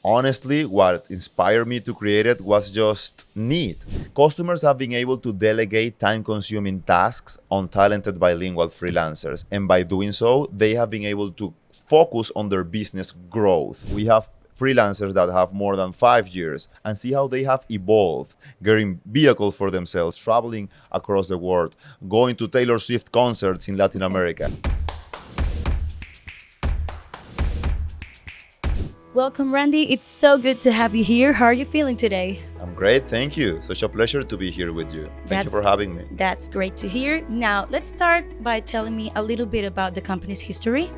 honestly, what inspired me to create it was just neat. Customers have been able to delegate time-consuming tasks on talented bilingual freelancers, and by doing so, they have been able to focus on their business growth. We have freelancers that have more than 5 years and see how they have evolved, getting vehicles for themselves, traveling across the world, going to Taylor Swift concerts in Latin America. Welcome, Randy. It's so good to have you here. How are you feeling today? I'm great, thank you. Such a pleasure to be here with you. Thank you for having me. That's great to hear. Now, let's start by telling me a little bit about the company's history.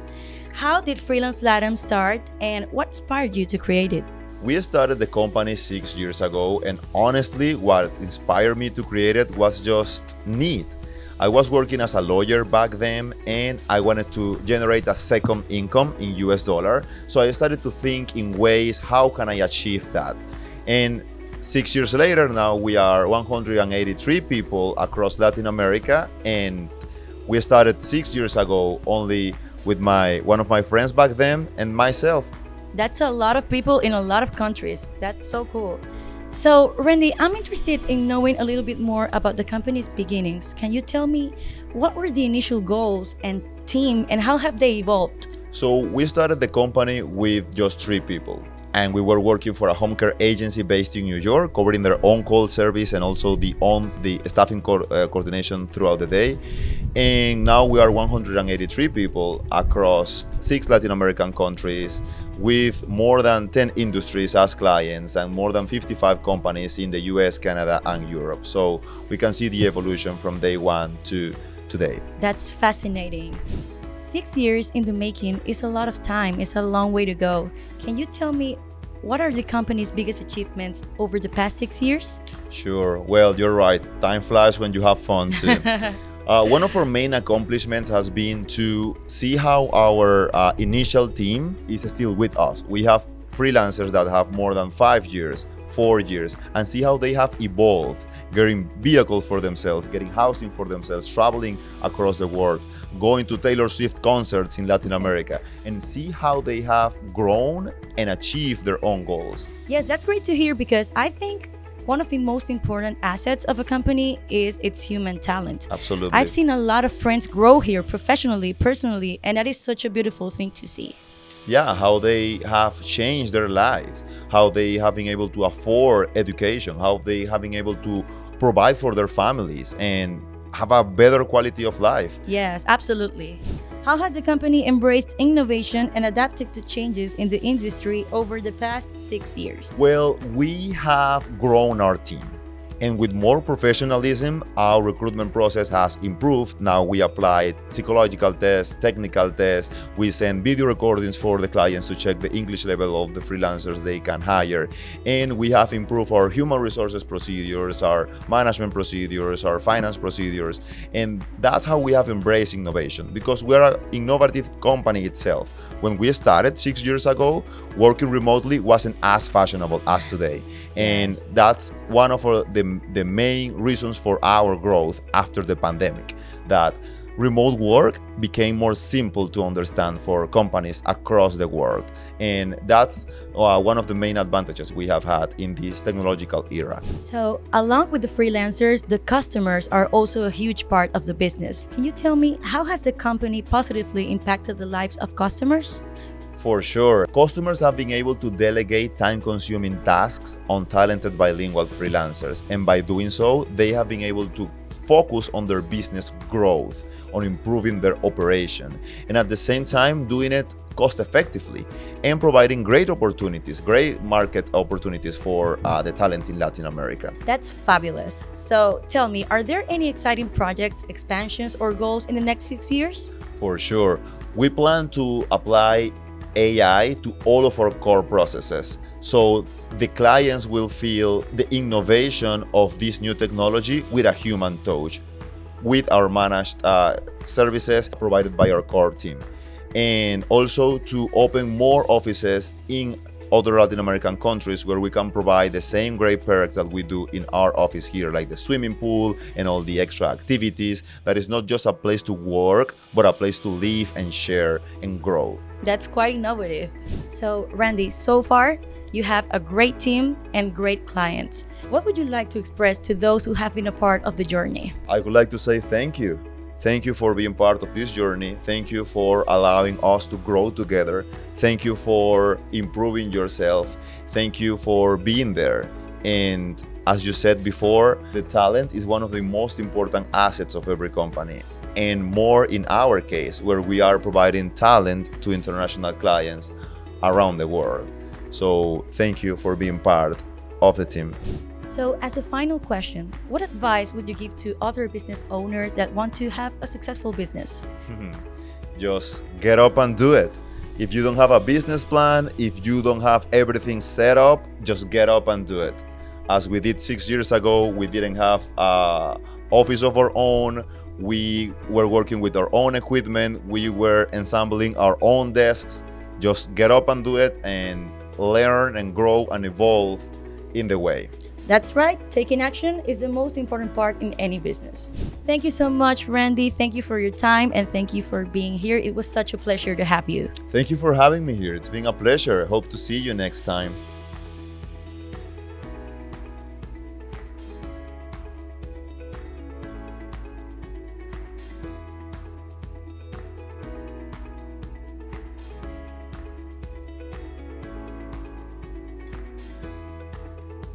How did Freelance Latin start and what inspired you to create it? We started the company 6 years ago, and honestly, what inspired me to create it was just neat. I was working as a lawyer back then, and I wanted to generate a second income in US dollar. So I started to think in ways, how can I achieve that? And 6 years later, now we are 183 people across Latin America, and we started 6 years ago only with one of my friends back then and myself. That's a lot of people in a lot of countries. That's so cool. So, Randy, I'm interested in knowing a little bit more about the company's beginnings. Can you tell me what were the initial goals and team and how have they evolved? So we started the company with just 3 people, and we were working for a home care agency based in New York, covering their on-call service and also the staffing coordination throughout the day. And now we are 183 people across 6 Latin American countries, with more than 10 industries as clients and more than 55 companies in the US, Canada, and Europe. So we can see the evolution from day one to today. That's fascinating. 6 years in the making is a lot of time. It's a long way to go. Can you tell me what are the company's biggest achievements over the past 6 years? Sure. Well, you're right. Time flies when you have fun too. One of our main accomplishments has been to see how our initial team is still with us. We have freelancers that have more than 5 years, 4 years, and see how they have evolved, getting vehicles for themselves, getting housing for themselves, traveling across the world, going to Taylor Swift concerts in Latin America, and see how they have grown and achieved their own goals. Yes, that's great to hear because I think one of the most important assets of a company is its human talent. Absolutely. I've seen a lot of friends grow here professionally, personally, and that is such a beautiful thing to see. Yeah, how they have changed their lives, how they have been able to afford education, how they have been able to provide for their families and have a better quality of life. Yes, absolutely. How has the company embraced innovation and adapted to changes in the industry over the past 6 years? Well, we have grown our team. And with more professionalism, our recruitment process has improved. Now we apply psychological tests, technical tests. We send video recordings for the clients to check the English level of the freelancers they can hire. And we have improved our human resources procedures, our management procedures, our finance procedures. And that's how we have embraced innovation, because we're an innovative company itself. When we started 6 years ago, working remotely wasn't as fashionable as today. And that's one of the main reasons for our growth after the pandemic, that remote work became more simple to understand for companies across the world. And that's one of the main advantages we have had in this technological era. So, along with the freelancers, the customers are also a huge part of the business. Can you tell me how has the company positively impacted the lives of customers? For sure. Customers have been able to delegate time-consuming tasks on talented bilingual freelancers. And by doing so, they have been able to focus on their business growth, on improving their operation, and at the same time doing it cost effectively and providing great opportunities, great market opportunities for the talent in Latin America. That's fabulous. So tell me, are there any exciting projects, expansions, or goals in the next 6 years? For sure. We plan to apply AI to all of our core processes, so the clients will feel the innovation of this new technology with a human touch, with our managed services provided by our core team. And also to open more offices in other Latin American countries where we can provide the same great perks that we do in our office here, like the swimming pool and all the extra activities. That is not just a place to work, but a place to live and share and grow. That's quite innovative. So, Randy, so far, You have a great team and great clients. What would you like to express to those who have been a part of the journey? I would like to say thank you. Thank you for being part of this journey. Thank you for allowing us to grow together. Thank you for improving yourself. Thank you for being there. And as you said before, the talent is one of the most important assets of every company. And more in our case, where we are providing talent to international clients around the world. So thank you for being part of the team. So, as a final question, what advice would you give to other business owners that want to have a successful business? Just get up and do it. If you don't have a business plan, if you don't have everything set up, just get up and do it. As we did 6 years ago, we didn't have an office of our own. We were working with our own equipment. We were ensembling our own desks. Just get up and do it and learn and grow and evolve in the way. That's right, taking action is the most important part in any business. Thank you so much, Randy. Thank you for your time and thank you for being here. It was such a pleasure to have you. Thank you for having me here. It's been a pleasure. Hope to see you next time.